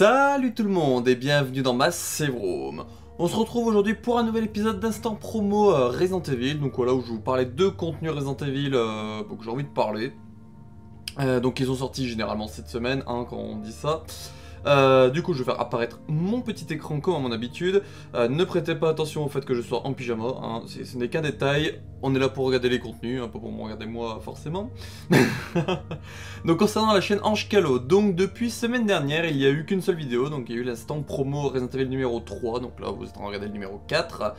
Salut tout le monde et bienvenue dans ma save room. On se retrouve aujourd'hui pour un nouvel épisode d'Instant Promo Resident Evil. Donc voilà, où je vais vous parler de contenu Resident Evil que j'ai envie de parler. Donc ils ont sorti généralement cette semaine, hein, quand on dit ça. Du coup je vais faire apparaître mon petit écran comme à mon habitude. Ne prêtez pas attention au fait que je sois en pyjama, hein, ce n'est qu'un détail. On est là pour regarder les contenus, un peu pour me regarder moi forcément. Donc concernant la chaîne Ange Calo, donc depuis semaine dernière il n'y a eu qu'une seule vidéo. Donc il y a eu l'instant promo Resident Evil numéro 3, donc là vous êtes en train de regarder le numéro 4,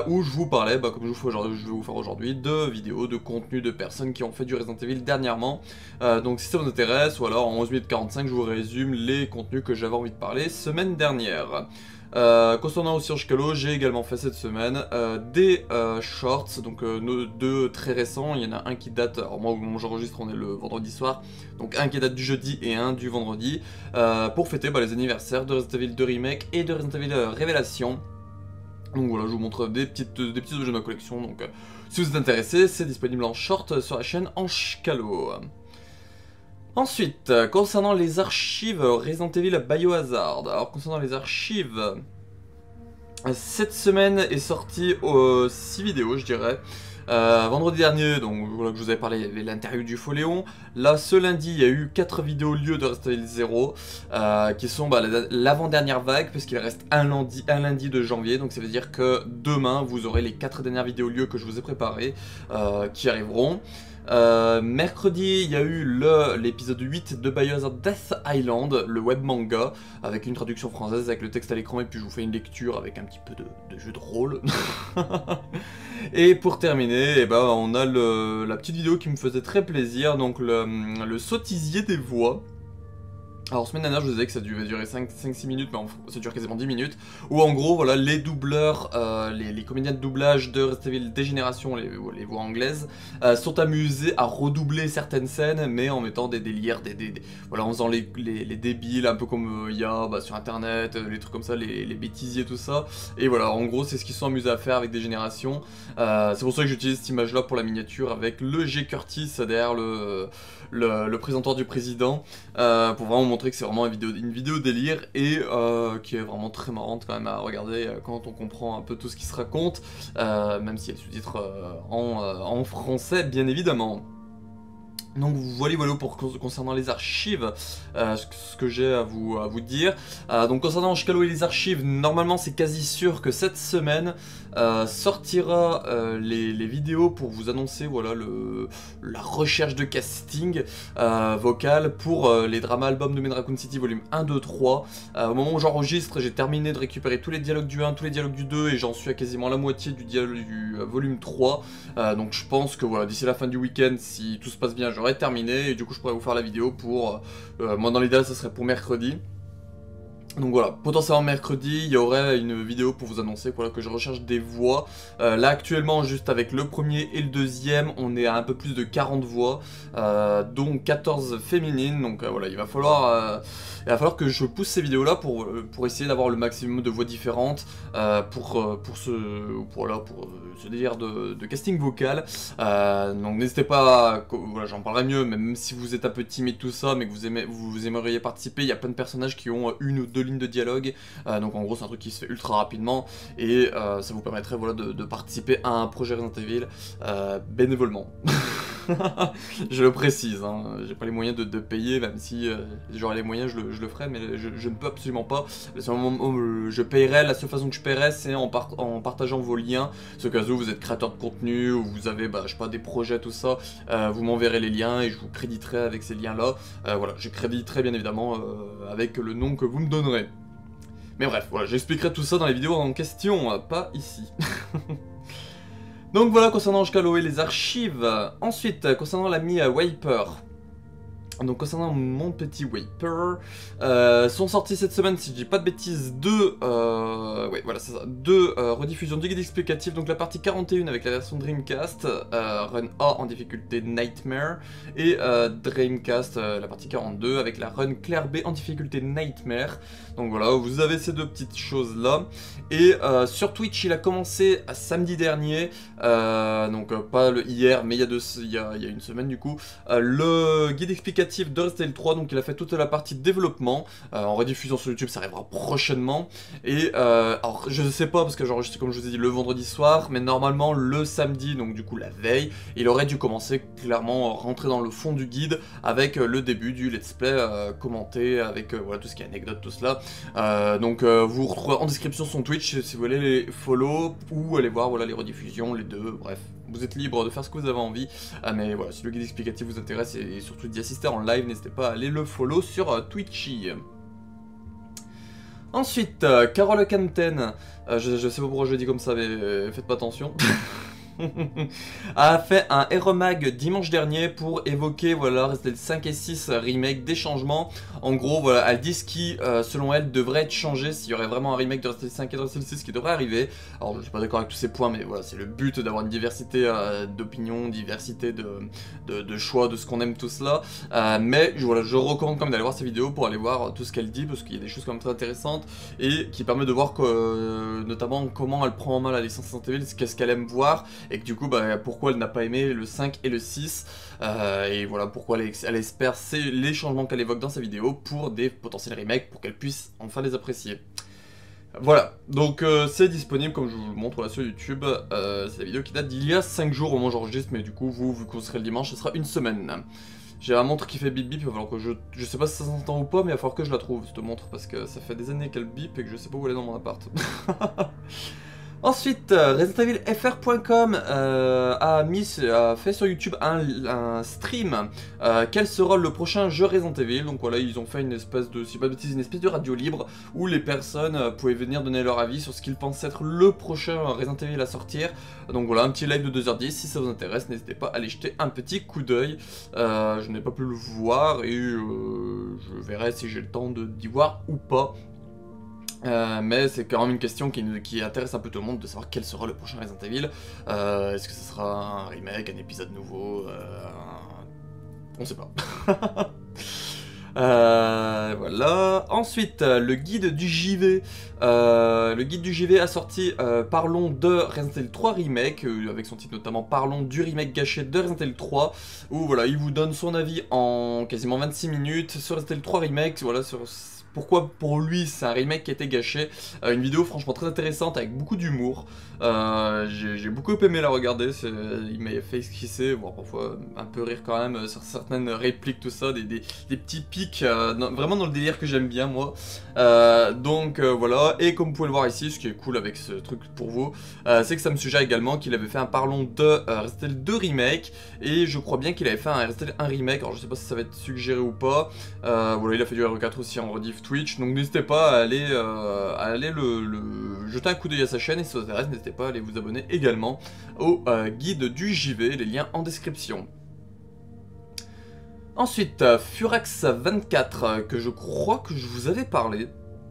où je vous parlais, comme je vais vous faire aujourd'hui, de vidéos, de contenu de personnes qui ont fait du Resident Evil dernièrement. Donc si ça vous intéresse, ou alors en 11 minutes 45 je vous résume les contenus que j'avais envie de parler semaine dernière. Concernant aussi Ange Calo, j'ai également fait cette semaine des shorts, donc deux très récents. Il y en a un qui date, alors moi au moment où j'enregistre on est le vendredi soir, donc un qui date du jeudi et un du vendredi, pour fêter les anniversaires de Resident Evil 2 Remake et de Resident Evil Révélation. Donc voilà, je vous montre des petits objets de ma collection, donc si vous êtes intéressé, c'est disponible en short sur la chaîne Ange Calo. Ensuite, concernant les archives Resident Evil Biohazard, alors concernant les archives, cette semaine est sorti 6 vidéos je dirais. Vendredi dernier, donc voilà que je vous avais parlé, il y avait l'interview du Faux Léon. Là, ce lundi, il y a eu 4 vidéos lieu de Resident Evil 0, qui sont l'avant-dernière vague, puisqu'il reste un lundi de janvier. Donc ça veut dire que demain, vous aurez les 4 dernières vidéos lieu que je vous ai préparées, qui arriveront. Mercredi, il y a eu l'épisode 8 de Biohazard Death Island, le web manga, avec une traduction française, avec le texte à l'écran, et puis je vous fais une lecture avec un petit peu de jeu de rôle. Et pour terminer, on a la petite vidéo qui me faisait très plaisir, donc le sottisier des voix. Alors semaine dernière je vous disais que ça devait durer 5-6 minutes, mais ça dure quasiment 10 minutes. Où en gros voilà, les doubleurs, les comédiens de doublage de Resident Evil des générations, les voix anglaises, sont amusés à redoubler certaines scènes, mais en mettant des délires, voilà, en faisant les débiles, un peu comme il y a sur internet, les trucs comme ça, les bêtisiers, tout ça. Et voilà, en gros c'est ce qu'ils sont amusés à faire avec des générations. C'est pour ça que j'utilise cette image là pour la miniature, avec le G. Curtis derrière le présentoir du président, pour vraiment montrer que c'est vraiment une vidéo délire et qui est vraiment très marrante quand même à regarder quand on comprend un peu tout ce qui se raconte, même si elle sous-titre en français bien évidemment. Donc voilà concernant les archives, ce que j'ai à vous dire. Donc concernant Ange Calo et les archives, normalement c'est quasi sûr que cette semaine sortira les vidéos pour vous annoncer voilà, la recherche de casting vocal pour les drama albums de Main Raccoon City volume 1, 2, 3. Au moment où j'enregistre, j'ai terminé de récupérer tous les dialogues du 1, tous les dialogues du 2 et j'en suis à quasiment la moitié du volume 3. Donc je pense que voilà, d'ici la fin du week-end, si tout se passe bien, j'aurai terminé et du coup je pourrais vous faire la vidéo pour moi dans l'idéal ça serait pour mercredi. Donc voilà, potentiellement mercredi, il y aurait une vidéo pour vous annoncer voilà, que je recherche des voix. Là actuellement, juste avec le premier et le deuxième, on est à un peu plus de 40 voix, dont 14 féminines. Donc voilà, il va falloir que je pousse ces vidéos-là pour essayer d'avoir le maximum de voix différentes pour ce délire de casting vocal. Donc n'hésitez pas, voilà, j'en parlerai mieux, mais même si vous êtes un peu timide tout ça, mais que vous aimeriez participer, il y a plein de personnages qui ont une ou deux lignes de dialogue, donc en gros c'est un truc qui se fait ultra rapidement et ça vous permettrait voilà, de participer à un projet Resident Evil bénévolement. Je le précise, hein, j'ai pas les moyens de payer, même si j'aurais les moyens je le ferais, mais je ne peux absolument pas. Le seul moment où je paierais, la seule façon que je paierais c'est en partageant vos liens, ce cas où vous êtes créateur de contenu ou vous avez je sais pas, des projets tout ça, vous m'enverrez les liens et je vous créditerai avec ces liens là. Voilà, je créditerai bien évidemment avec le nom que vous me donnerez. Mais bref, voilà, j'expliquerai tout ça dans les vidéos en question, pas ici. Donc voilà concernant Ange Calo et les archives. Ensuite, concernant l'ami Wiper. Donc concernant mon petit Wiper, sont sortis cette semaine, si je dis pas de bêtises, deux rediffusions de guides explicatifs. Donc la partie 41 avec la version Dreamcast, Run A en difficulté Nightmare, et Dreamcast, la partie 42 avec la Run Claire B en difficulté Nightmare. Donc voilà, vous avez ces deux petites choses là. Et sur Twitch, il a commencé samedi dernier, donc pas hier, mais il y a une semaine du coup, le guide explicatif explicatif de Resident Evil 3, donc il a fait toute la partie développement, en rediffusion sur YouTube, ça arrivera prochainement, et alors je sais pas, parce que j'enregistre comme je vous ai dit le vendredi soir, mais normalement le samedi, donc du coup la veille, il aurait dû commencer clairement, rentrer dans le fond du guide, avec le début du let's play commenté, avec voilà tout ce qui est anecdote, tout cela, donc vous retrouverez en description son Twitch, si vous voulez les follow, ou aller voir voilà les rediffusions, les deux, bref. Vous êtes libre de faire ce que vous avez envie, mais voilà, si le guide explicatif vous intéresse et surtout d'y assister en live, n'hésitez pas à aller le follow sur Twitchy. Ensuite, Carole Canten, je sais pas pourquoi je le dis comme ça, mais faites pas attention. A fait un Aeromag dimanche dernier pour évoquer voilà Resident Evil 5 et 6 remake, des changements. En gros voilà, elle dit ce qui selon elle devrait être changé s'il y aurait vraiment un remake de Resident Evil 5 et de Resident Evil 6 qui devrait arriver. Alors je suis pas d'accord avec tous ces points, mais voilà, c'est le but d'avoir une diversité d'opinions, diversité de choix, de ce qu'on aime tout cela. Mais voilà, je recommande quand même d'aller voir ces vidéos pour aller voir tout ce qu'elle dit, parce qu'il y a des choses quand même très intéressantes et qui permettent de voir que, notamment comment elle prend en main la licence Resident Evil, qu'est-ce qu'elle aime voir. Et que du coup, bah, pourquoi elle n'a pas aimé le 5 et le 6, et voilà pourquoi elle espère les changements qu'elle évoque dans sa vidéo pour des potentiels remakes, pour qu'elle puisse enfin les apprécier. Voilà, donc c'est disponible comme je vous le montre là sur YouTube, c'est la vidéo qui date d'il y a 5 jours au moment où j'enregistre, mais du coup, vu que vous serez le dimanche, ce sera une semaine. J'ai la montre qui fait bip bip, il va falloir que je sais pas si ça s'entend ou pas, mais il va falloir que je la trouve cette montre, parce que ça fait des années qu'elle bip et que je sais pas où elle est dans mon appart. Ensuite, ResidentEvilFR.com a fait sur YouTube un stream. Quel sera le prochain jeu Resident Evil? Donc voilà, ils ont fait une espèce de, si pas de bêtises, une espèce de radio libre où les personnes pouvaient venir donner leur avis sur ce qu'ils pensent être le prochain Resident Evil à sortir. Donc voilà, un petit live de 2h10, si ça vous intéresse, n'hésitez pas à aller jeter un petit coup d'œil. Je n'ai pas pu le voir et je verrai si j'ai le temps d'y voir ou pas. Mais c'est quand même une question qui intéresse un peu tout le monde, de savoir quel sera le prochain Resident Evil. Est-ce que ce sera un remake, un épisode nouveau, on sait pas. Voilà. Ensuite, le guide du JV. Le guide du JV a sorti Parlons de Resident Evil 3 Remake, avec son titre notamment Parlons du remake gâché de Resident Evil 3, où voilà, il vous donne son avis en quasiment 26 minutes sur Resident Evil 3 Remake, voilà, sur pourquoi pour lui c'est un remake qui a été gâché. Une vidéo franchement très intéressante avec beaucoup d'humour. J'ai beaucoup aimé la regarder, il m'a fait esquisser, voire parfois un peu rire quand même sur certaines répliques, tout ça, des petits pics, vraiment dans le délire que j'aime bien moi. Donc voilà, et comme vous pouvez le voir ici, ce qui est cool avec ce truc pour vous, c'est que ça me suggère également qu'il avait fait un Parlons de Resident Evil 2 Remake, et je crois bien qu'il avait fait un Resident Evil 1 Remake, alors je sais pas si ça va être suggéré ou pas. Voilà, il a fait du RE4 aussi en rediff Twitch, donc n'hésitez pas à aller, jeter un coup d'œil à sa chaîne, et si ça vous intéresse, n'hésitez pas à aller vous abonner également au guide du JV, les liens en description. Ensuite, Furax24, que je crois que je vous avais parlé.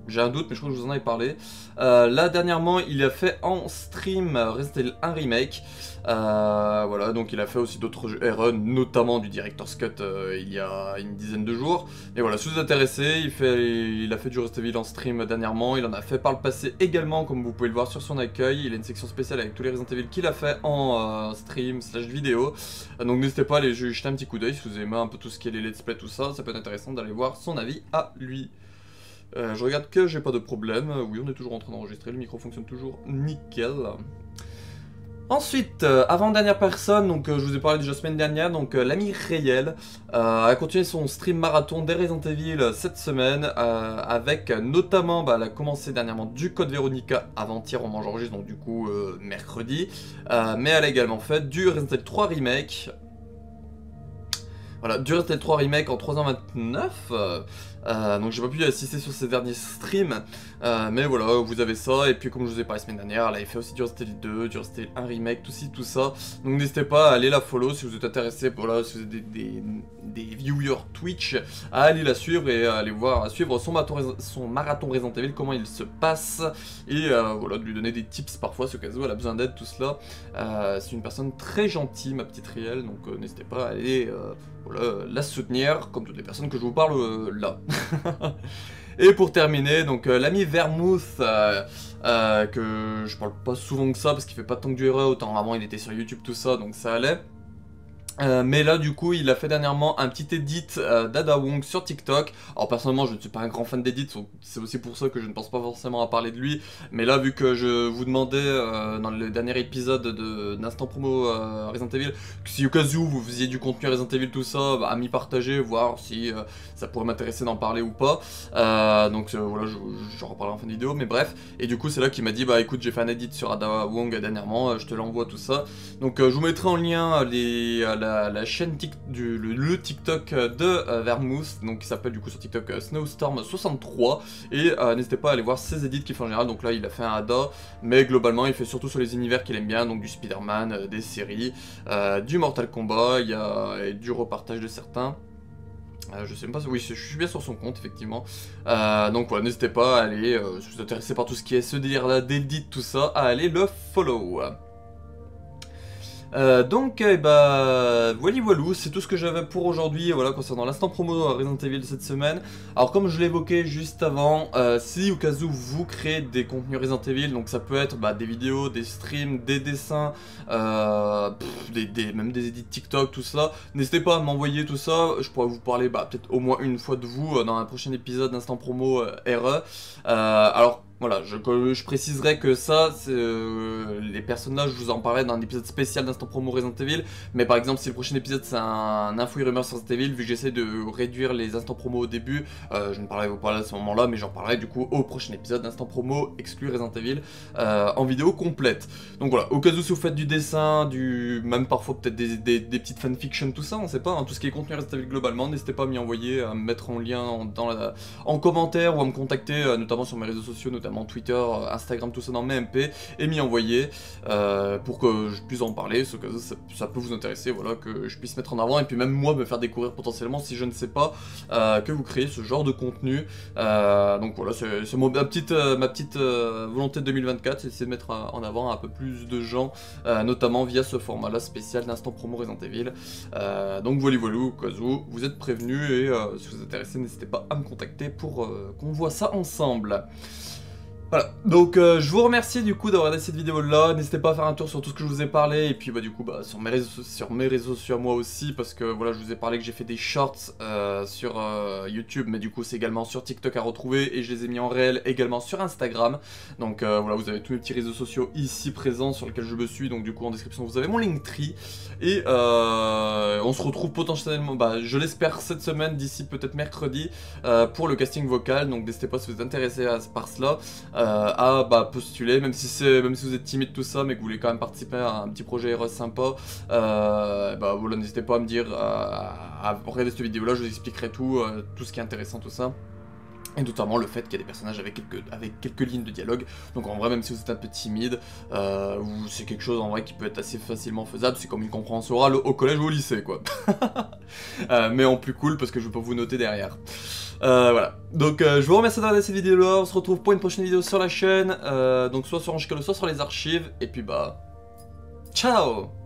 J'ai un doute, mais je crois que je vous en avais parlé. Là, dernièrement, il a fait en stream Resident Evil 1 Remake. Voilà, donc il a fait aussi d'autres jeux RE, notamment du Director's Cut il y a une dizaine de jours. Et voilà, si vous êtes intéressé, il a fait du Resident Evil en stream dernièrement. Il en a fait par le passé également, comme vous pouvez le voir sur son accueil. Il a une section spéciale avec tous les Resident Evil qu'il a fait en stream / vidéo. Donc n'hésitez pas à aller jeter un petit coup d'œil si vous aimez un peu tout ce qui est les let's play, tout ça. Ça peut être intéressant d'aller voir son avis à lui. Je regarde que j'ai pas de problème. Oui, on est toujours en train d'enregistrer, le micro fonctionne toujours nickel. Ensuite, avant-dernière personne, donc je vous ai parlé déjà semaine dernière, donc l'ami Rayel a continué son stream marathon des Resident Evil cette semaine, avec notamment, elle a commencé dernièrement du Code Veronica avant-hier, on j'enregistre, donc du coup mercredi, mais elle a également fait du Resident Evil 3 Remake. Voilà, du Resident Evil 3 Remake en 3h29, donc j'ai pas pu y assister sur ces derniers streams, mais voilà, vous avez ça, et puis comme je vous ai parlé la semaine dernière, elle avait fait aussi du Resident Evil 2, du Resident Evil 1 Remake, tout ça, donc n'hésitez pas à aller la follow si vous êtes intéressé, voilà, si vous êtes des viewers Twitch, à aller la suivre et à aller voir, à suivre son marathon Resident Evil, comment il se passe, et voilà, de lui donner des tips parfois, ce cas où elle a besoin d'aide, tout cela. C'est une personne très gentille, ma petite Riel, donc n'hésitez pas à aller voilà, la soutenir, comme toutes les personnes que je vous parle là. Et pour terminer, donc l'ami Vermouth, que je parle pas souvent que ça, parce qu'il fait pas tant que du RE, autant avant il était sur YouTube, tout ça, donc ça allait. Mais là du coup il a fait dernièrement un petit edit d'Ada Wong sur TikTok. Alors personnellement je ne suis pas un grand fan d'edit, c'est aussi pour ça que je ne pense pas forcément à parler de lui. Mais là vu que je vous demandais dans le dernier épisode d'Instant Promo Resident Evil, que si au cas où vous faisiez du contenu Resident Evil tout ça, bah, à m'y partager, voir si ça pourrait m'intéresser d'en parler ou pas. Donc voilà, j'en reparlerai en fin de vidéo, mais bref. Et du coup c'est là qu'il m'a dit bah écoute j'ai fait un edit sur Ada Wong dernièrement, je te l'envoie tout ça. Donc je vous mettrai en lien la chaîne le TikTok de Vermouth, donc qui s'appelle du coup sur TikTok Snowstorm63, et n'hésitez pas à aller voir ses edits qu'il fait en général. Donc là il a fait un Ada, mais globalement il fait surtout sur les univers qu'il aime bien, donc du Spider-Man, des séries, du Mortal Kombat, il y a du repartage de certains. Je sais même pas, oui, je suis bien sur son compte, effectivement. Donc voilà, n'hésitez pas à aller, si vous êtes intéressé par tout ce qui est ce délire là, d'édit, tout ça, à aller le follow. Donc, bah, voilou, c'est tout ce que j'avais pour aujourd'hui, voilà, concernant l'instant promo Resident Evil cette semaine. Alors, comme je l'évoquais juste avant, si au cas où vous créez des contenus Resident Evil, donc ça peut être bah, des vidéos, des streams, des dessins, même des edits TikTok, tout ça, n'hésitez pas à m'envoyer tout ça. Je pourrais vous parler bah, peut-être au moins une fois de vous dans un prochain épisode d'instant promo RE. Alors, voilà, je préciserai que ça, les personnages, je vous en parlerai dans un épisode spécial d'Instant Promo Resident Evil. Mais par exemple, si le prochain épisode c'est un info et rumeur sur Resident Evil, vu que j'essaie de réduire les instants promo au début, je ne parlerai pas à ce moment-là, mais j'en parlerai du coup au prochain épisode d'Instant Promo exclu Resident Evil en vidéo complète. Donc voilà, au cas où si vous faites du dessin, même parfois peut-être des petites fanfictions, tout ça, on sait pas, hein, tout ce qui est contenu Resident Evil globalement, n'hésitez pas à m'y envoyer, à me mettre en lien en commentaire ou à me contacter, notamment sur mes réseaux sociaux, notamment Twitter, Instagram, tout ça dans mes MP, et m'y envoyer pour que je puisse en parler, ce que ça peut vous intéresser, voilà, que je puisse mettre en avant, et puis même moi me faire découvrir potentiellement si je ne sais pas que vous créez ce genre de contenu. Donc voilà, c'est ma petite volonté de 2024, c'est d'essayer de mettre en avant un peu plus de gens, notamment via ce format-là spécial d'instant promo Resident Evil. Donc voilou, au cas où vous êtes prévenus, et si vous êtes intéressé, n'hésitez pas à me contacter pour qu'on voit ça ensemble. Voilà, donc je vous remercie du coup d'avoir regardé cette vidéo là, n'hésitez pas à faire un tour sur tout ce que je vous ai parlé, et puis bah du coup bah, sur mes réseaux sociaux à moi aussi, parce que voilà, je vous ai parlé que j'ai fait des shorts sur YouTube, mais du coup c'est également sur TikTok à retrouver, et je les ai mis en réel également sur Instagram. Donc voilà, vous avez tous mes petits réseaux sociaux ici présents sur lesquels je me suis, donc du coup en description vous avez mon Linktree, et on se retrouve potentiellement, bah, je l'espère cette semaine, d'ici peut-être mercredi, pour le casting vocal. Donc n'hésitez pas si vous êtes intéressé par cela, à bah, postuler, même si vous êtes timide tout ça, mais que vous voulez quand même participer à un petit projet RE sympa, bah voilà, n'hésitez pas à me dire, à regarder cette vidéo là, je vous expliquerai tout ce qui est intéressant, tout ça. Et notamment le fait qu'il y a des personnages avec quelques lignes de dialogue. Donc en vrai, même si vous êtes un peu timide, c'est quelque chose en vrai qui peut être assez facilement faisable. C'est comme une compréhension orale au collège ou au lycée, quoi. Mais en plus cool, parce que je vais pas vous noter derrière. Voilà. Donc je vous remercie d'avoir regardé cette vidéo là. On se retrouve pour une prochaine vidéo sur la chaîne. Donc soit sur Angelo, soit sur les archives. Et puis bah... Ciao!